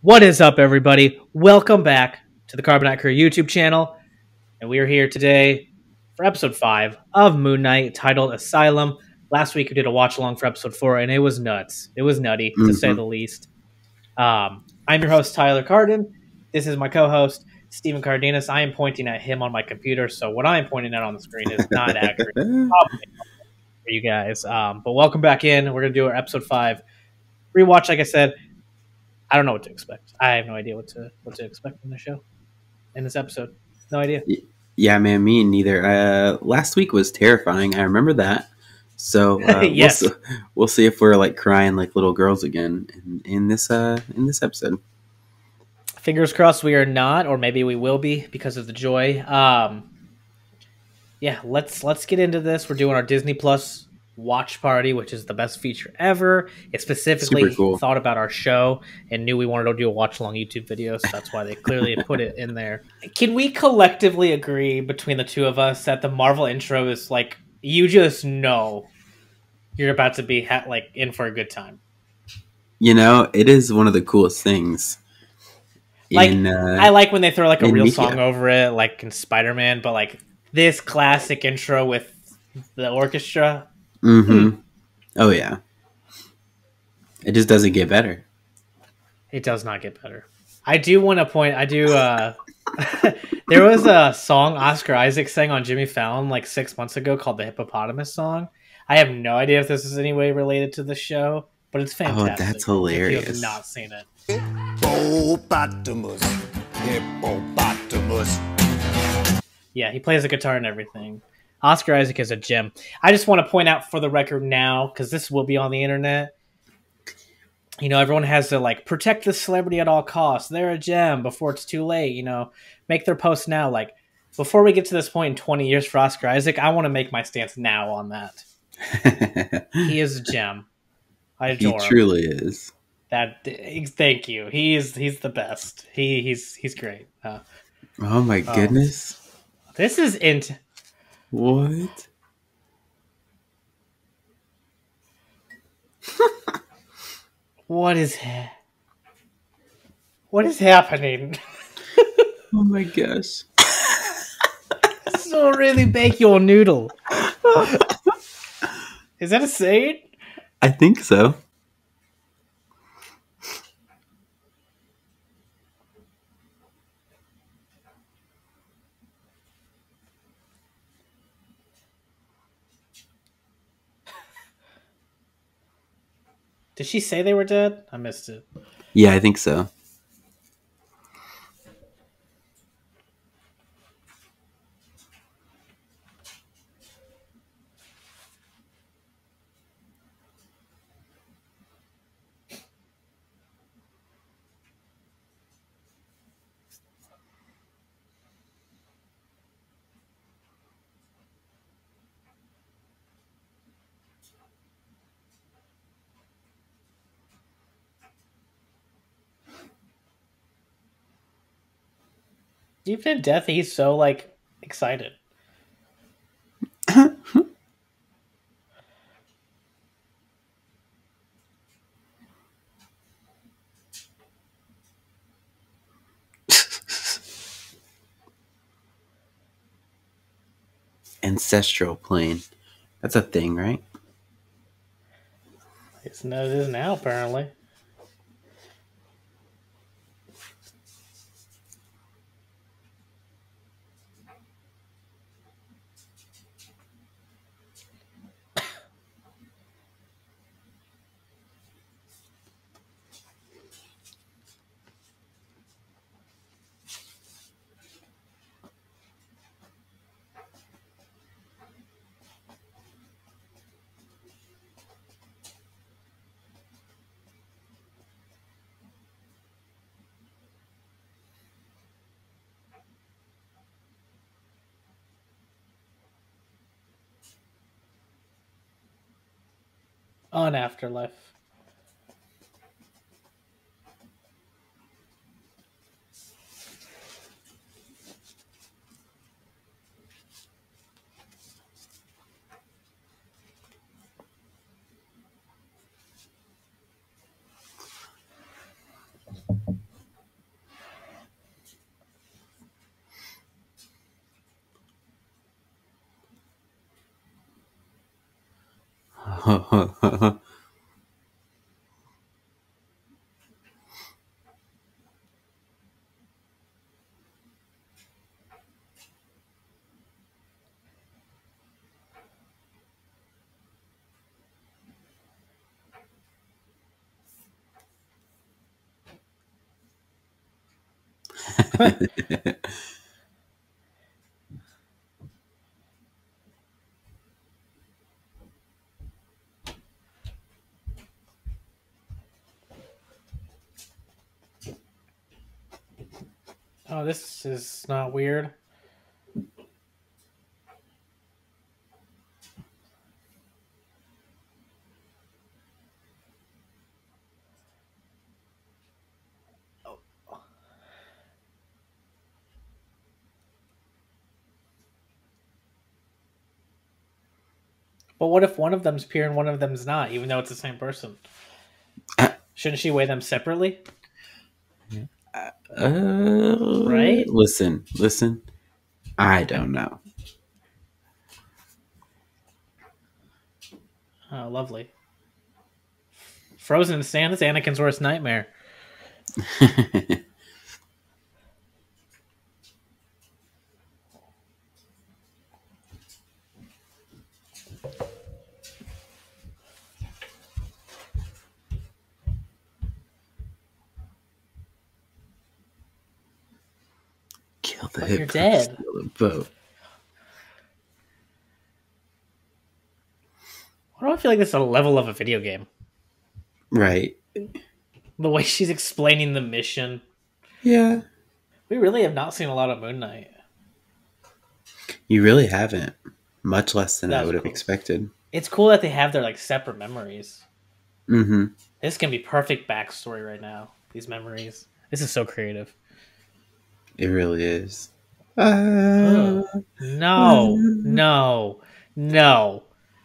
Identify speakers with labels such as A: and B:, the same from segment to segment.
A: What is up, everybody? Welcome back to the Carbonite Crew YouTube channel, and we are here today for episode 5 of Moon Knight, titled Asylum. Last week we did a watch-along for episode 4, and it was nuts. It was nutty, to say the least. I'm your host, Tyler Carden. This is my co-host, Stephen Cardenas. I am pointing at him on my computer, so what I am pointing at on the screen is not accurate for you guys. But welcome back in. We're going to do our episode 5 rewatch, like I said. I don't know what to expect. I have no idea what to expect from the show in this episode. No idea.
B: Yeah, man, me neither. Last week was terrifying. I remember that. So
A: yes,
B: we'll see if we're like crying like little girls again in this episode.
A: Fingers crossed we are not, or maybe we will be because of the joy. Yeah, let's get into this. We're doing our Disney Plus watch party, which is the best feature ever. It specifically
B: Cool.
A: thought about our show and knew we wanted to do a watch along YouTube video, so that's why they clearly put it in there. Can we collectively agree between the two of us that the Marvel intro is like, you just know you're about to be like in for a good time?
B: You know, it is one of the coolest things.
A: Like, I like when they throw like a real
B: media.
A: song over it, like in Spider-Man, but like this classic intro with the orchestra.
B: Mm-hmm. Oh yeah. It just doesn't get better.
A: It does not get better. I do want to point. There was a song Oscar Isaac sang on Jimmy Fallon like 6 months ago called the Hippopotamus Song. I have no idea if this is any way related to the show, but it's fantastic.
B: Oh, that's hilarious.
A: If you have not seen it.
C: Hippopotamus. Hippopotamus.
A: Yeah, he plays the guitar and everything. Oscar Isaac is a gem. I just want to point out for the record now, because this will be on the internet. You know, everyone has to like protect the celebrity at all costs. They're a gem before it's too late. You know, make their posts now. Like before we get to this point in 20 years for Oscar Isaac, I want to make my stance now on that. He is a gem. I adore him.
B: He truly is.
A: Thank you. He's the best. He's great.
B: Oh my goodness!
A: This is
B: What?
A: What is happening?
B: Oh my gosh!
A: So really bake your noodle. Is that a saying?
B: I think so.
A: Did she say they were dead? I missed it.
B: Yeah, I think so.
A: Even in death, he's so like excited.
B: Ancestral plane. That's a thing, right?
A: It is now, apparently. On Afterlife. Oh, this is not weird. But what if one of them's pure and one of them's not, even though it's the same person? Shouldn't she weigh them separately? Right?
B: Listen. I don't know.
A: Oh, lovely. Frozen in sand is Anakin's worst nightmare.
B: Kill the
A: But
B: hip
A: you're
B: first,
A: dead.
B: steal the boat.
A: Why do I feel like this is a level of a video game?
B: Right.
A: The way she's explaining the mission.
B: Yeah.
A: We really have not seen a lot of Moon Knight.
B: You really haven't. Much less than I
A: That's
B: would have
A: cool.
B: expected.
A: It's cool that they have their like separate memories.
B: Mm-hmm.
A: This can be perfect backstory right now. These memories. This is so creative.
B: It really is.
A: No.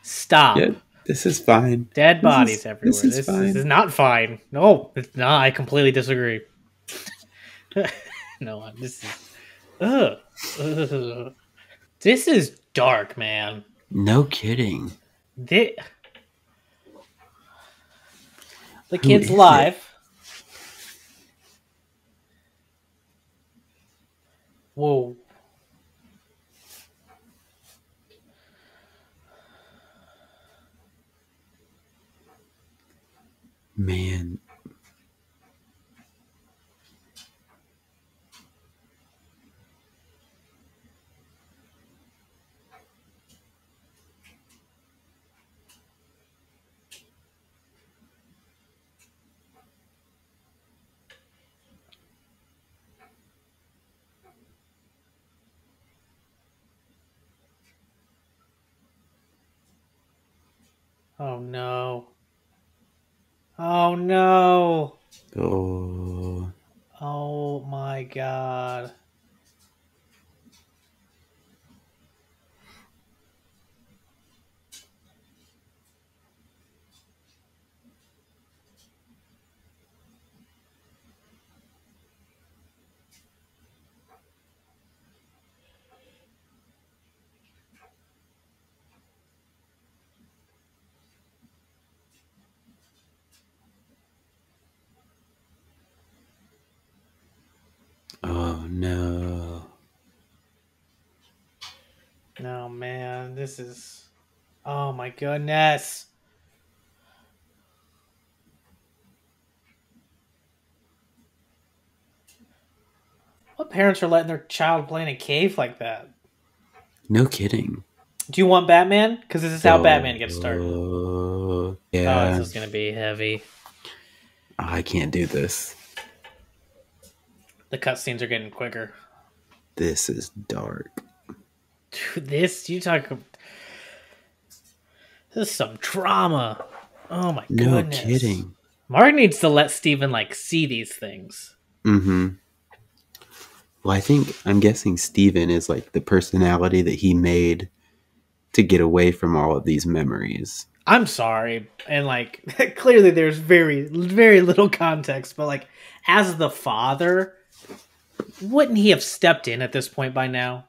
A: Stop.
B: Yeah, this is fine.
A: Dead bodies everywhere.
B: This is fine.
A: This is not fine. No, it's not. I completely disagree. No, this is. Ugh. This is dark, man.
B: No kidding.
A: The
B: Who
A: kid's
B: is
A: live. Whoa.
B: Man.
A: Oh no. Oh no.
B: Oh.
A: Oh my god.
B: Oh no.
A: No, man. This is. Oh my goodness. What parents are letting their child play in a cave like that?
B: No kidding.
A: Do you want Batman? Because this is how Batman gets started.
B: Yeah.
A: Oh, this is going to be heavy.
B: I can't do this.
A: The cutscenes are getting quicker.
B: This is dark.
A: Dude, this is some trauma. Oh my
B: No
A: goodness.
B: kidding.
A: Mark needs to let Steven see these things.
B: Mm-hmm. Well, I'm guessing Steven is like the personality that he made to get away from all of these memories.
A: I'm sorry. And clearly there's very, very little context, but as the father, wouldn't he have stepped in at this point by now?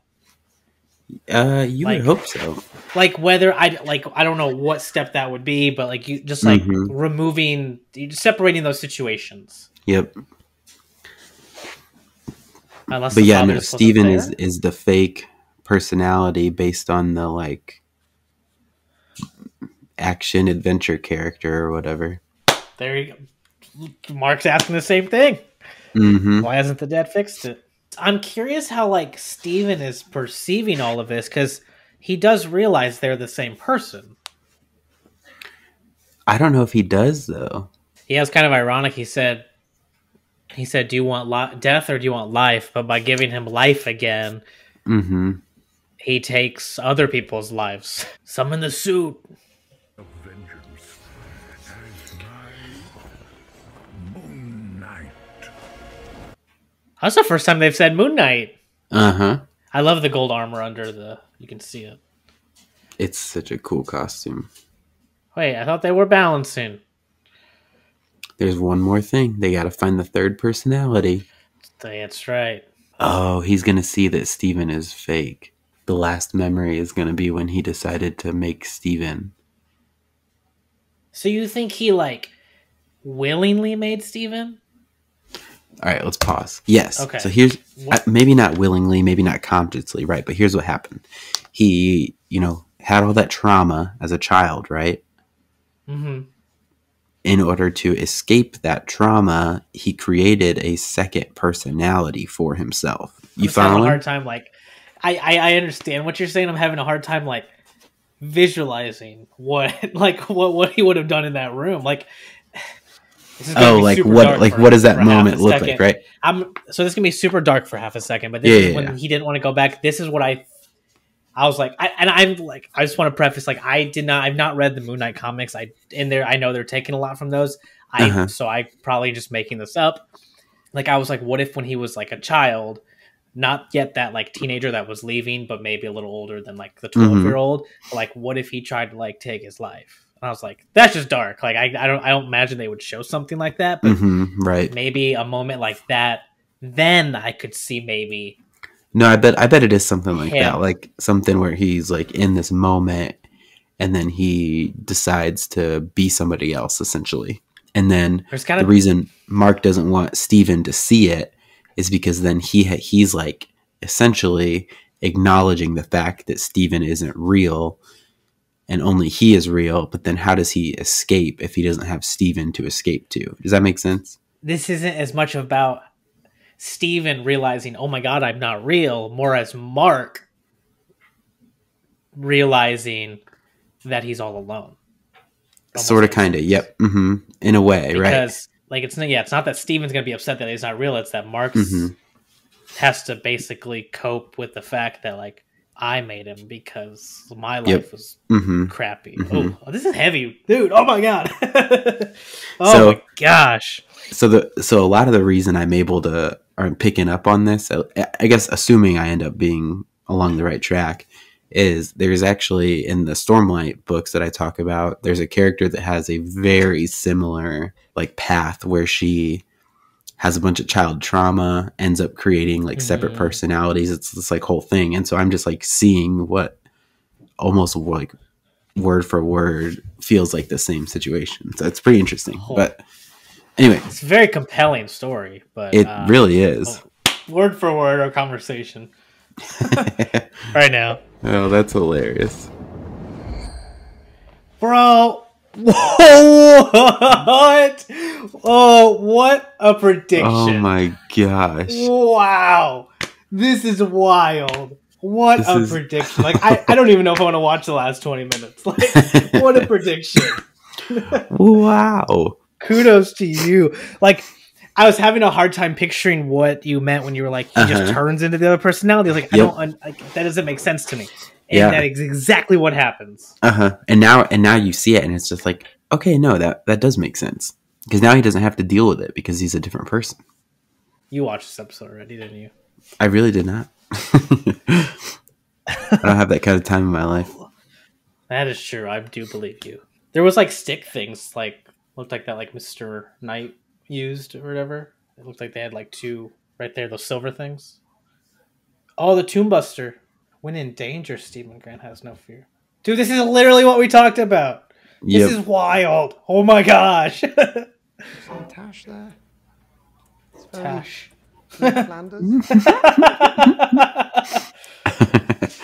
B: You would
A: Like
B: hope so.
A: whether I don't know what step that would be, but like you just like
B: Hmm.
A: removing, separating those situations.
B: Yep.
A: Unless
B: But
A: the
B: yeah,
A: father
B: no,
A: just wasn't
B: Steven is
A: there.
B: is the fake personality based on the like action adventure character or whatever.
A: There you go. Mark's asking the same thing.
B: Hmm.
A: Why hasn't the dad fixed it? I'm curious how like Steven is perceiving all of this because he does realize they're the same person.
B: I don't know if he does though.
A: Yeah, it's kind of ironic. He said, "Do you want death or do you want life?" But by giving him life again,
B: Hmm.
A: he takes other people's lives. Summon the suit.
C: Of vengeance as my Moon Knight.
A: That's the first time they've said Moon Knight.
B: Uh-huh.
A: I love the gold armor under the. You can see it.
B: It's such a cool costume.
A: Wait, I thought they were balancing.
B: There's one more thing. They got to find the third personality.
A: That's right.
B: Oh, he's going to see that Steven is fake. The last memory is going to be when he decided to make Steven.
A: So you think he like willingly made Steven?
B: All right, let's pause. Yes.
A: Okay.
B: So here's
A: What?
B: maybe not willingly, maybe not consciously, right? But here's what happened. He, had all that trauma as a child, right?
A: Mm-hmm.
B: In order to escape that trauma, he created a second personality for himself.
A: I'm
B: You
A: just having a
B: following?
A: hard time. Like, I understand what you're saying. I'm having a hard time like visualizing what he would have done in that room. Like, this is gonna
B: Oh,
A: be
B: like
A: super
B: what?
A: dark
B: Like
A: for-
B: what does that
A: for half
B: moment
A: a
B: look
A: second.
B: like, right?
A: So this is gonna be super dark for half a second. But this
B: Yeah,
A: is when
B: yeah.
A: he didn't want to go back. This is what I was like, I'm like, I just want to preface, like, I've not read the Moon Knight comics. I know they're taking a lot from those.
B: Uh-huh.
A: So I probably just making this up. Like, I was like, what if when he was like a child, not yet that like teenager that was leaving, but maybe a little older than like the 12-year-old, like, what if he tried to like take his life? And I was like, that's just dark. Like, I don't imagine they would show something like that, but
B: Right.
A: maybe a moment like that, then I could see maybe.
B: No, I bet it is something like
A: Him.
B: that, like something where he's like in this moment, and then he decides to be somebody else, essentially. And then
A: There's gotta
B: the reason Mark doesn't want Steven to see it is because then he's like essentially acknowledging the fact that Steven isn't real, and only he is real. But then how does he escape if he doesn't have Steven to escape to? Does that make sense?
A: This isn't as much about Steven realizing, oh my god, I'm not real, more as Mark realizing that he's all alone. Almost
B: Sort of,
A: makes
B: kind of.
A: sense.
B: Yep. In a way, right?
A: Because like it's not that Steven's gonna be upset that he's not real, it's that Mark has to basically cope with the fact that like I made him because my life was crappy. Oh, this is heavy, dude. Oh my god. Oh my gosh.
B: So a lot of the reason I'm able to, or I'm picking up on this, I guess assuming I end up being along the right track, is there's actually in the Stormlight books that I talk about, there's a character that has a very similar like path where she has a bunch of child trauma, ends up creating like separate personalities. It's this like whole thing. And so I'm just like seeing what almost like word for word feels like the same situation. So it's pretty interesting. But anyway,
A: It's a very compelling story, but
B: it really is.
A: word for word our conversation right now.
B: Oh, that's hilarious.
A: Bro, what? Oh, what a prediction.
B: Oh my gosh.
A: Wow. This is wild. What
B: This
A: a
B: is-
A: prediction. Like, I don't even know if I want to watch the last 20 minutes. Like, what a prediction.
B: Wow.
A: Kudos to you. Like, I was having a hard time picturing what you meant when you were like, he just turns into the other personality. I was like, that doesn't make sense to me. And that is exactly what happens.
B: And now you see it and it's just like, okay, no, that does make sense. Because now he doesn't have to deal with it because he's a different person.
A: You watched this episode already, didn't you?
B: I really did not. I don't have that kind of time in my life.
A: That is true. I do believe you. There was like stick things, like looked like that, like Mr. Knight used or whatever. It looked like they had like two right there, those silver things. Oh, the Tomb Buster. When in danger, Stephen Grant has no fear. Dude, this is literally what we talked about.
B: Yep.
A: This is wild. Oh my gosh.
D: Tash there. It's very
A: Tash.
D: Ned Flanders.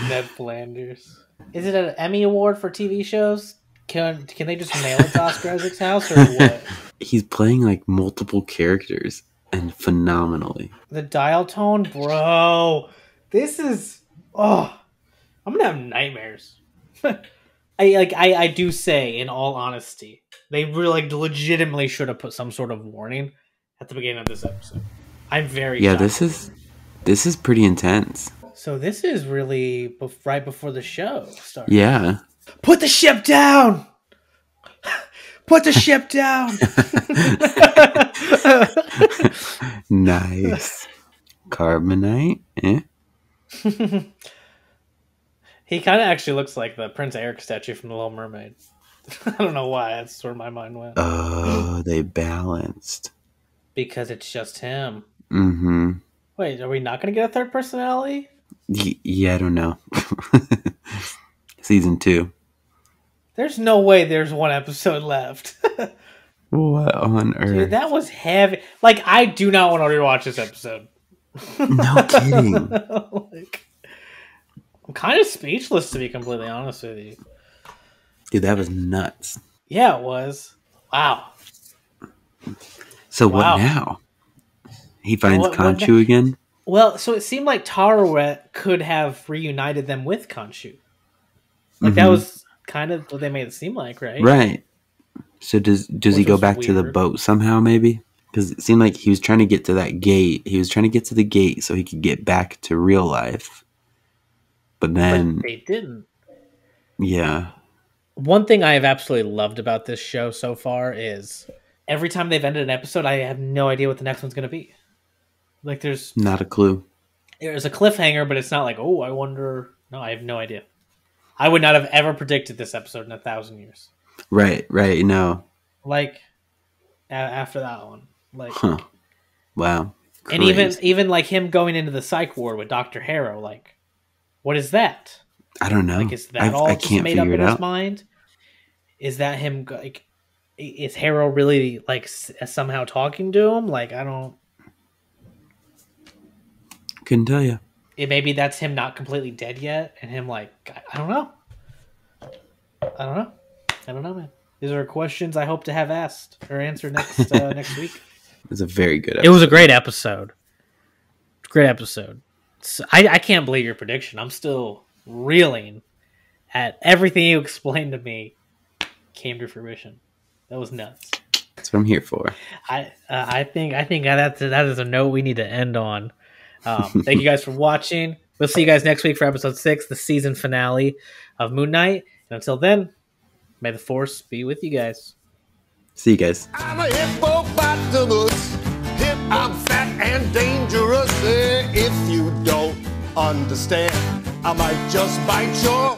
A: Ned Flanders. Is it an Emmy Award for TV shows? Can they just mail it to Oscar Isaac's house or what?
B: He's playing like multiple characters and phenomenally.
A: The dial tone, bro. This is I'm gonna have nightmares. I do say, in all honesty, they really legitimately should have put some sort of warning at the beginning of this episode. I'm very shocked.
B: This is pretty intense.
A: So this is really right before the show starts.
B: Yeah.
A: Put the ship down! Put the ship down!
B: Nice. Carbonite? Eh?
A: He kind of actually looks like the Prince Eric statue from The Little Mermaid. I don't know why. That's where my mind went.
B: Oh, they balanced.
A: Because it's just him.
B: Mm-hmm.
A: Wait, are we not going to get a third personality?
B: Yeah, I don't know. Season 2.
A: There's no way there's one episode left.
B: What on earth?
A: Dude, that was heavy. Like, I do not want to rewatch this episode.
B: No kidding.
A: Like, I'm kind of speechless, to be completely honest with you.
B: Dude, that was nuts.
A: Yeah, it was. Wow.
B: So
A: Wow.
B: what now? He finds
A: What
B: Khonshu again?
A: Well, so it seemed like Tarawet could have reunited them with Khonshu. Like, that was kind of what they made it seem like, right?
B: Right. So does he
A: Which
B: go
A: was
B: back to the
A: weird.
B: boat somehow, maybe? Because it seemed like he was trying to get to that gate. He was trying to get to the gate so he could get back to real life. But then,
A: But they didn't.
B: yeah.
A: One thing I have absolutely loved about this show so far is every time they've ended an episode, I have no idea what the next one's going to be. Like, there's
B: Not a clue.
A: a cliffhanger, but it's not like, oh, I wonder. No, I have no idea. I would not have ever predicted this episode in 1,000 years.
B: Right, no.
A: Like, after that one. Like,
B: Huh. Wow.
A: and even like him going into the psych ward with Dr. Harrow, like, what is that?
B: I don't know.
A: Like, is that all
B: I
A: just
B: can't
A: made up
B: figure
A: in
B: it
A: his
B: out.
A: mind? Is that him, like, is Harrow really, like, somehow talking to him? Like, I don't...
B: Couldn't tell you.
A: Maybe that's him not completely dead yet, and him, like, I don't know. I don't know, man. These are questions I hope to have asked or answered next week.
B: It was a very good
A: It
B: episode.
A: was a great episode. Great episode. So, I can't believe your prediction. I'm still reeling at everything you explained to me came to fruition. That was nuts.
B: That's what I'm here for.
A: I think that is a note we need to end on. Thank you guys for watching. We'll see you guys next week for episode 6, the season finale of Moon Knight. And until then, may the Force be with you guys.
B: See you guys.
E: I'm a hippopotamus. I'm fat and dangerous. If you don't understand, I might just bite your